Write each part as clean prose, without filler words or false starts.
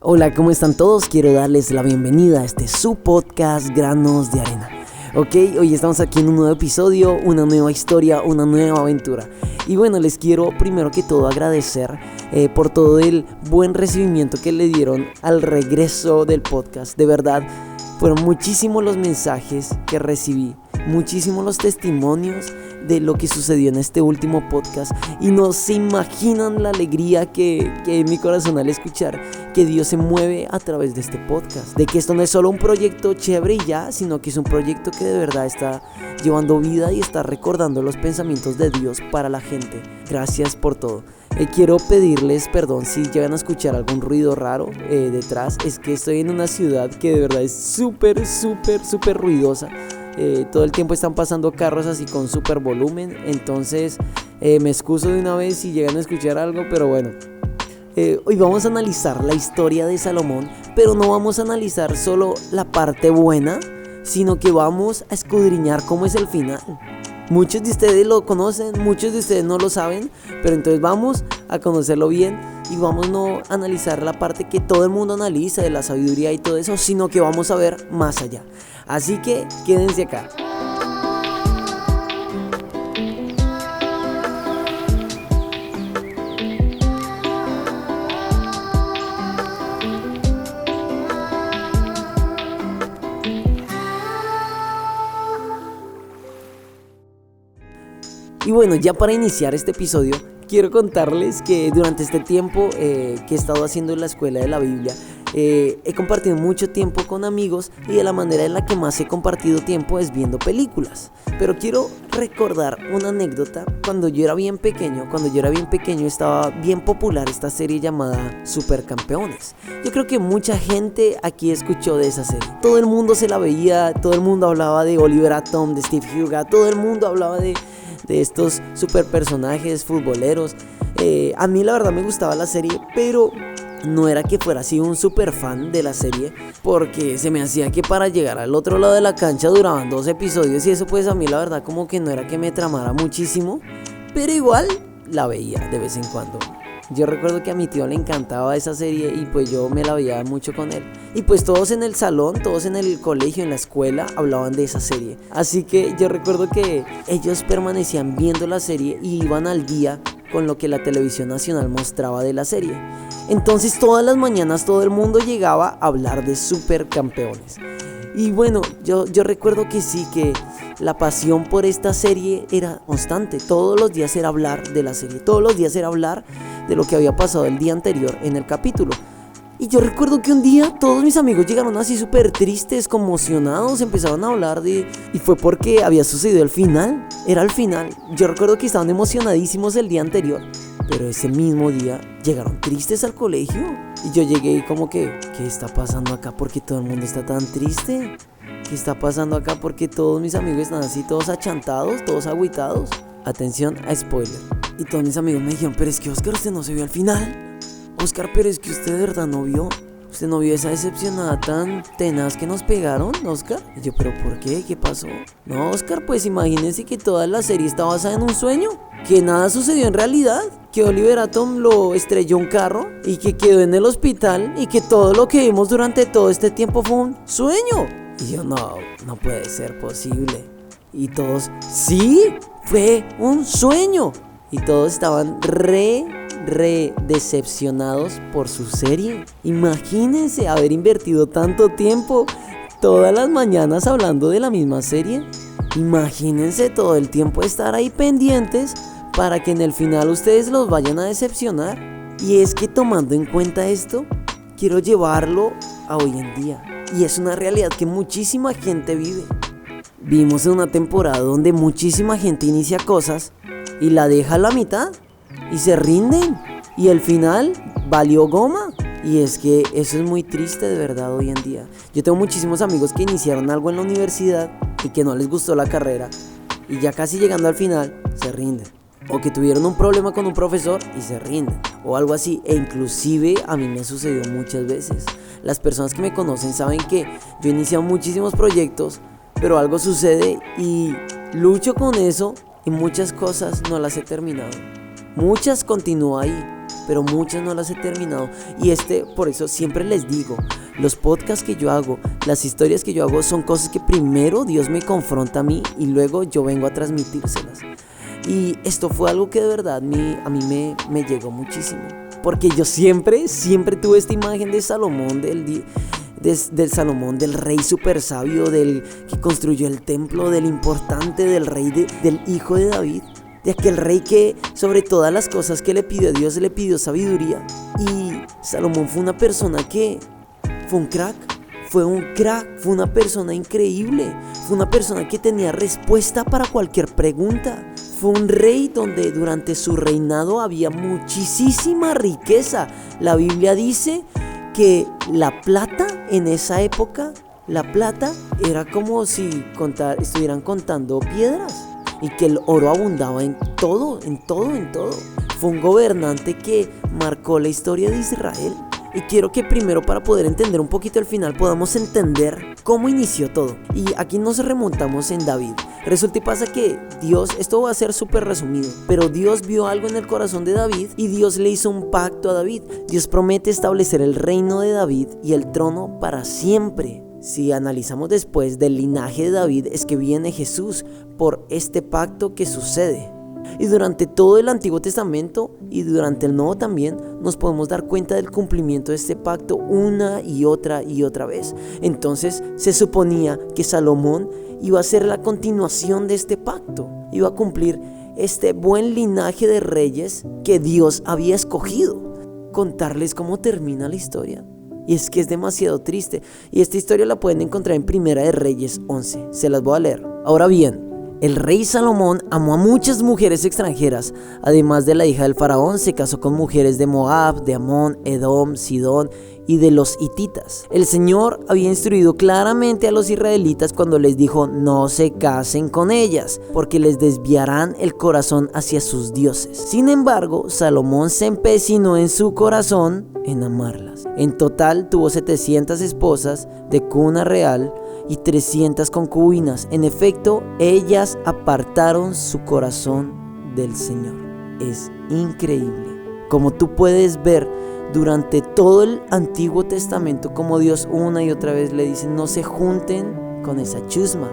Hola, ¿cómo están todos? Quiero darles la bienvenida a su podcast Granos de Arena. Ok, hoy estamos aquí en un nuevo episodio, una nueva historia, una nueva aventura. Y bueno, les quiero primero que todo agradecer por todo el buen recibimiento que le dieron al regreso del podcast. De verdad, fueron muchísimos los mensajes que recibí, muchísimos los testimonios de lo que sucedió en este último podcast, y no se imaginan la alegría que en mi corazón al escuchar que Dios se mueve a través de este podcast, de que esto no es solo un proyecto chévere y ya, sino que es un proyecto que de verdad está llevando vida y está recordando los pensamientos de Dios para la gente. Gracias por todo. Quiero pedirles perdón si llegan a escuchar algún ruido raro detrás. Es que estoy en una ciudad que de verdad es súper ruidosa. Todo el tiempo están pasando carros así con súper volumen. Entonces me excuso de una vez si llegan a escuchar algo, pero bueno. Hoy vamos a analizar la historia de Salomón, pero no vamos a analizar solo la parte buena, sino que vamos a escudriñar cómo es el final. Muchos de ustedes lo conocen, muchos de ustedes no lo saben, pero entonces vamos a conocerlo bien y vamos no a analizar la parte que todo el mundo analiza de la sabiduría y todo eso, sino que vamos a ver más allá. Así que quédense acá. Y bueno, ya para iniciar este episodio, quiero contarles que durante este tiempo que he estado haciendo en la escuela de la Biblia, he compartido mucho tiempo con amigos, y de la manera en la que más he compartido tiempo es viendo películas. Pero quiero recordar una anécdota. Cuando yo era bien pequeño estaba bien popular esta serie llamada Supercampeones. Yo creo que mucha gente aquí escuchó de esa serie. Todo el mundo se la veía, todo el mundo hablaba de Oliver Atom, de Steve Huga, todo el mundo hablaba de estos super personajes futboleros. A mí la verdad me gustaba la serie, pero no era que fuera así un super fan de la serie, porque se me hacía que para llegar al otro lado de la cancha duraban 2 episodios, y eso pues a mí la verdad como que no era que me tramara muchísimo, pero igual la veía de vez en cuando. Yo recuerdo que a mi tío le encantaba esa serie y pues yo me la veía mucho con él. Y pues todos en el salón, todos en el colegio, en la escuela, hablaban de esa serie. Así que yo recuerdo que ellos permanecían viendo la serie y iban al día con lo que la televisión nacional mostraba de la serie. Entonces todas las mañanas todo el mundo llegaba a hablar de Supercampeones. Y bueno, yo recuerdo que sí, que la pasión por esta serie era constante. Todos los días era hablar de la serie, todos los días era hablar de lo que había pasado el día anterior en el capítulo. Y yo recuerdo que un día todos mis amigos llegaron así súper tristes, conmocionados, empezaron a hablar de... Y fue porque había sucedido el final, era el final. Yo recuerdo que estaban emocionadísimos el día anterior, pero ese mismo día llegaron tristes al colegio. Y yo llegué y como que, ¿qué está pasando acá? ¿Por qué todo el mundo está tan triste? ¿Qué está pasando acá? ¿Por qué todos mis amigos están así todos achantados, todos agüitados? Atención a spoiler. Y todos mis amigos me dijeron, pero es que Oscar, usted no se vio al final. Oscar, pero es que usted de verdad no vio. ¿Usted no vio esa decepcionada tan tenaz que nos pegaron, Oscar? Y yo, ¿pero por qué? ¿Qué pasó? No, Oscar, pues imagínense que toda la serie está basada en un sueño, que nada sucedió en realidad, que Oliver Atom lo estrelló un carro y que quedó en el hospital, y que todo lo que vimos durante todo este tiempo fue un sueño. Y yo, no puede ser posible. Y todos, sí, fue un sueño. Y todos estaban re decepcionados por su serie. Imagínense haber invertido tanto tiempo todas las mañanas hablando de la misma serie. Imagínense todo el tiempo estar ahí pendientes para que en el final ustedes los vayan a decepcionar. Y es que tomando en cuenta esto, quiero llevarlo a hoy en día. Y es una realidad que muchísima gente vive. Vimos en una temporada donde muchísima gente inicia cosas y la deja a la mitad y se rinden, y el final valió goma. Y es que eso es muy triste de verdad hoy en día. Yo tengo muchísimos amigos que iniciaron algo en la universidad y que no les gustó la carrera, y ya casi llegando al final se rinden, o que tuvieron un problema con un profesor y se rinden, o algo así. E inclusive a mí me ha sucedido muchas veces. Las personas que me conocen saben que yo he iniciado muchísimos proyectos, pero algo sucede y lucho con eso, y muchas cosas no las he terminado. Muchas continúo ahí, pero muchas no las he terminado. Y por eso siempre les digo, los podcasts que yo hago, las historias que yo hago son cosas que primero Dios me confronta a mí y luego yo vengo a transmitírselas. Y esto fue algo que de verdad a mí me llegó muchísimo. Porque yo siempre tuve esta imagen de Salomón, del Salomón, del rey super sabio, del que construyó el templo, del importante, del rey, del hijo de David. De aquel rey que sobre todas las cosas que le pidió a Dios, le pidió sabiduría. Y Salomón fue una persona que fue un crack, fue una persona increíble, fue una persona que tenía respuesta para cualquier pregunta. Fue un rey donde durante su reinado había muchísima riqueza. La Biblia dice que la plata en esa época, la plata era como si estuvieran contando piedras. Y que el oro abundaba en todo. Fue un gobernante que marcó la historia de Israel. Y quiero que primero, para poder entender un poquito el final, podamos entender cómo inició todo. Y aquí nos remontamos en David. Resulta y pasa que Dios, esto va a ser súper resumido, pero Dios vio algo en el corazón de David y Dios le hizo un pacto a David. Dios promete establecer el reino de David y el trono para siempre. Si analizamos después del linaje de David, es que viene Jesús por este pacto que sucede. Y durante todo el Antiguo Testamento y durante el Nuevo también nos podemos dar cuenta del cumplimiento de este pacto una y otra vez. Entonces se suponía que Salomón iba a ser la continuación de este pacto, iba a cumplir este buen linaje de reyes que Dios había escogido. Contarles cómo termina la historia. Y es que es demasiado triste. Y esta historia la pueden encontrar en Primera de Reyes 11. Se las voy a leer. Ahora bien, el rey Salomón amó a muchas mujeres extranjeras. Además de la hija del faraón, se casó con mujeres de Moab, de Amón, Edom, Sidón y de los hititas. El Señor había instruido claramente a los israelitas cuando les dijo: no se casen con ellas, porque les desviarán el corazón hacia sus dioses. Sin embargo, Salomón se empecinó en su corazón en amarlas. En total tuvo 700 esposas de cuna real y 300 concubinas. En efecto, ellas apartaron su corazón del Señor. Es increíble. Como tú puedes ver durante todo el Antiguo Testamento, como Dios una y otra vez le dice: no se junten con esa chusma.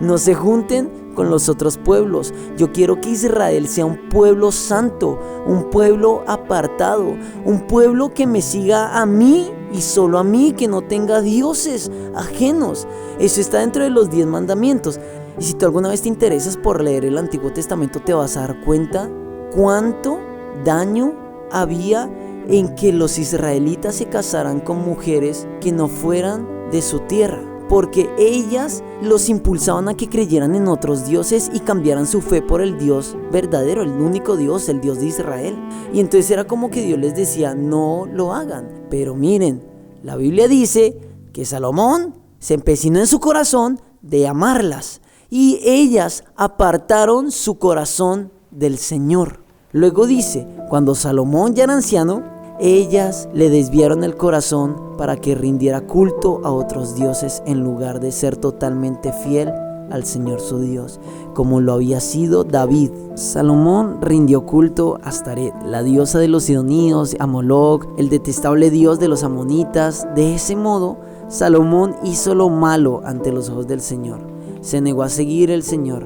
No se junten con los otros pueblos. Yo quiero que Israel sea un pueblo santo, un pueblo apartado, un pueblo que me siga a mí y solo a mí, que no tenga dioses ajenos. Eso está dentro de los 10 mandamientos. Y si tú alguna vez te interesas por leer el Antiguo Testamento, te vas a dar cuenta cuánto daño había en que los israelitas se casaran con mujeres que no fueran de su tierra, porque ellas los impulsaban a que creyeran en otros dioses y cambiaran su fe por el Dios verdadero, el único Dios, el Dios de Israel. Y entonces era como que Dios les decía: no lo hagan. Pero miren, la Biblia dice que Salomón se empecinó en su corazón de amarlas y ellas apartaron su corazón del Señor. Luego dice, cuando Salomón ya era anciano, ellas le desviaron el corazón para que rindiera culto a otros dioses en lugar de ser totalmente fiel al Señor su Dios, como lo había sido David. Salomón rindió culto a Astaret, la diosa de los sidonios, a Moloc, el detestable dios de los amonitas. De ese modo, Salomón hizo lo malo ante los ojos del Señor. Se negó a seguir el Señor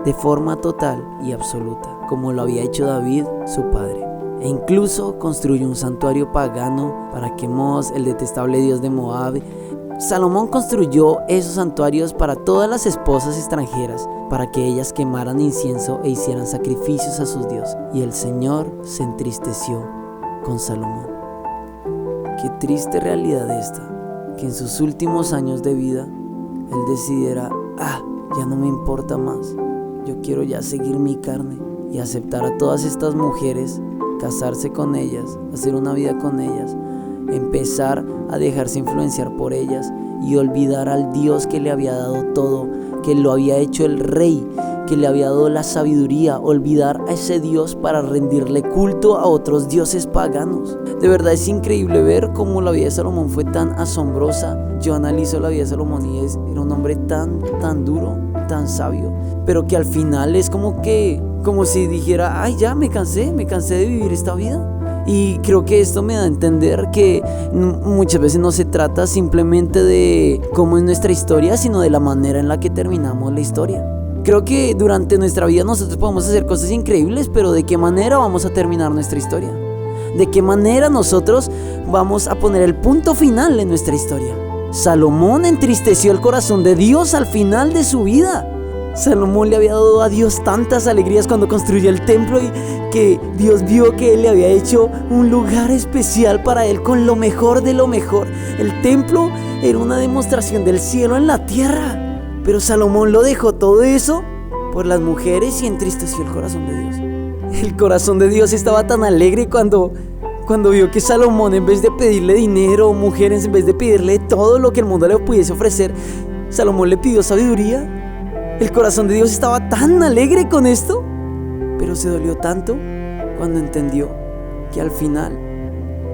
de forma total y absoluta, como lo había hecho David, su padre. E incluso construyó un santuario pagano para Quemos, el detestable dios de Moab. Salomón construyó esos santuarios para todas las esposas extranjeras, para que ellas quemaran incienso e hicieran sacrificios a sus dioses. Y el Señor se entristeció con Salomón. Qué triste realidad esta, que en sus últimos años de vida, él decidiera: ya no me importa más, yo quiero ya seguir mi carne y aceptar a todas estas mujeres, casarse con ellas, hacer una vida con ellas, empezar a dejarse influenciar por ellas y olvidar al Dios que le había dado todo, que lo había hecho el rey, que le había dado la sabiduría. Olvidar a ese Dios para rendirle culto a otros dioses paganos. De verdad es increíble ver cómo la vida de Salomón fue tan asombrosa. Yo analizo la vida de Salomón y era un hombre tan duro, tan sabio, pero que al final es como que como si dijera, ay, ya me cansé de vivir esta vida. Y creo que esto me da a entender que muchas veces no se trata simplemente de cómo es nuestra historia, sino de la manera en la que terminamos la historia. Creo que durante nuestra vida nosotros podemos hacer cosas increíbles, pero ¿de qué manera vamos a terminar nuestra historia? ¿De qué manera nosotros vamos a poner el punto final en nuestra historia? Salomón entristeció el corazón de Dios al final de su vida. Salomón le había dado a Dios tantas alegrías cuando construyó el templo y que Dios vio que él le había hecho un lugar especial para él con lo mejor de lo mejor. El templo era una demostración del cielo en la tierra. Pero Salomón lo dejó todo eso por las mujeres y entristeció el corazón de Dios. El corazón de Dios estaba tan alegre cuando vio que Salomón, en vez de pedirle dinero o mujeres, en vez de pedirle todo lo que el mundo le pudiese ofrecer, Salomón le pidió sabiduría. El corazón de Dios estaba tan alegre con esto, pero se dolió tanto cuando entendió que al final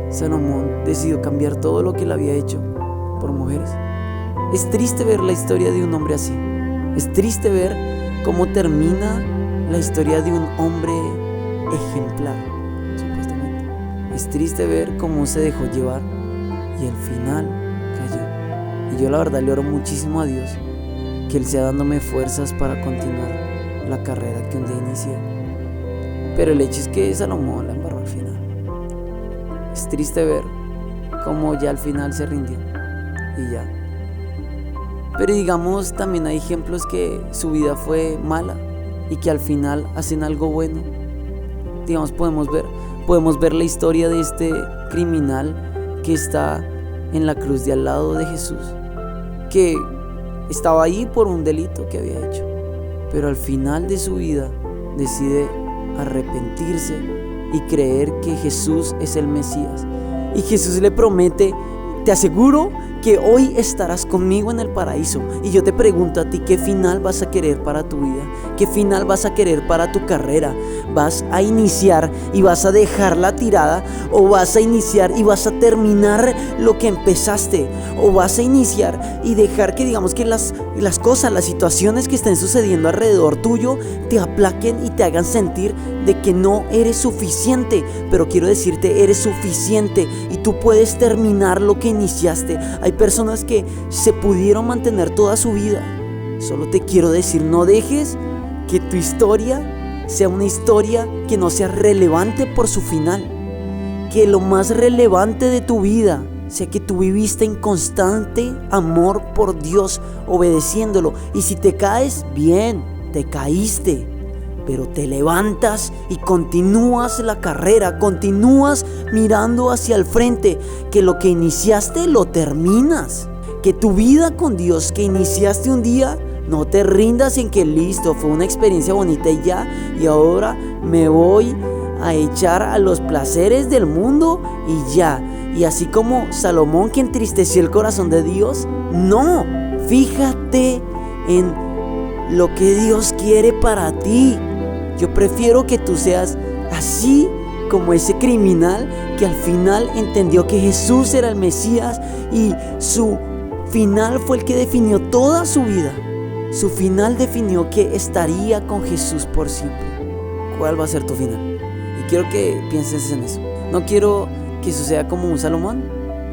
Salomón decidió cambiar todo lo que él había hecho por mujeres. Es triste ver la historia de un hombre así. Es triste ver cómo termina la historia de un hombre ejemplar, supuestamente. Es triste ver cómo se dejó llevar y al final cayó. Y yo la verdad le oro muchísimo a Dios que Él sea dándome fuerzas para continuar la carrera que un día inicié. Pero el hecho es que Salomón la embarró al final. Es triste ver cómo ya al final se rindió y ya. Pero digamos, también hay ejemplos que su vida fue mala y que al final hacen algo bueno. Digamos, podemos ver la historia de este criminal que está en la cruz de al lado de Jesús, que estaba ahí por un delito que había hecho, pero al final de su vida decide arrepentirse y creer que Jesús es el Mesías. Y Jesús le promete: te aseguro que hoy estarás conmigo en el paraíso. Y yo te pregunto a ti, ¿qué final vas a querer para tu vida? ¿Qué final vas a querer para tu carrera? ¿Vas a iniciar y vas a dejarla tirada? ¿O vas a iniciar y vas a terminar lo que empezaste? ¿O vas a iniciar y dejar que, digamos, que las cosas, las situaciones que estén sucediendo alrededor tuyo te aplaquen y te hagan sentir de que no eres suficiente? Pero quiero decirte, eres suficiente y tú puedes terminar lo que iniciaste. Hay personas que se pudieron mantener toda su vida. Solo te quiero decir, no dejes que tu historia sea una historia que no sea relevante por su final. Que lo más relevante de tu vida sea que tú viviste en constante amor por Dios, obedeciéndolo. Y si te caes, bien, te caíste, pero te levantas y continúas la carrera, continúas mirando hacia el frente, que lo que iniciaste lo terminas, que tu vida con Dios que iniciaste un día, no te rindas en que listo, fue una experiencia bonita y ya, y ahora me voy a echar a los placeres del mundo y ya. Y así como Salomón, que entristeció el corazón de Dios, no, fíjate en lo que Dios quiere para ti. Yo prefiero que tú seas así como ese criminal que al final entendió que Jesús era el Mesías y su final fue el que definió toda su vida. Su final definió que estaría con Jesús por siempre. ¿Cuál va a ser tu final? Y quiero que pienses en eso. No quiero que suceda como un Salomón,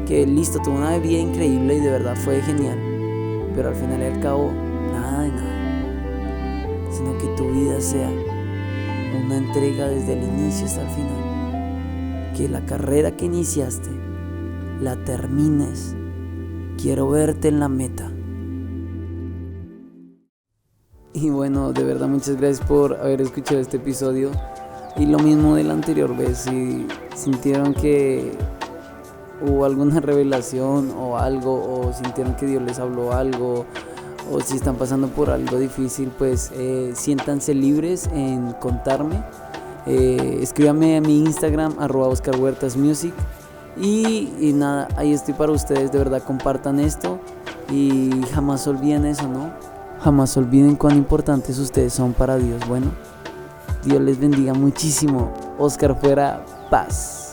que listo, tuvo una vida increíble y de verdad fue genial, pero al final y al cabo, nada de nada. Sino que tu vida sea una entrega desde el inicio hasta el final. Que la carrera que iniciaste la termines. Quiero verte en la meta. Y bueno, de verdad muchas gracias por haber escuchado este episodio. Y lo mismo de la anterior vez, si sintieron que hubo alguna revelación o algo, o sintieron que Dios les habló algo, o si están pasando por algo difícil, pues siéntanse libres en contarme. Escríbame a mi Instagram @OscarHuertasMusic y nada, ahí estoy para ustedes. De verdad, compartan esto y jamás olviden eso, ¿no? Jamás olviden cuán importantes ustedes son para Dios. Bueno, Dios les bendiga muchísimo. Oscar fuera, paz.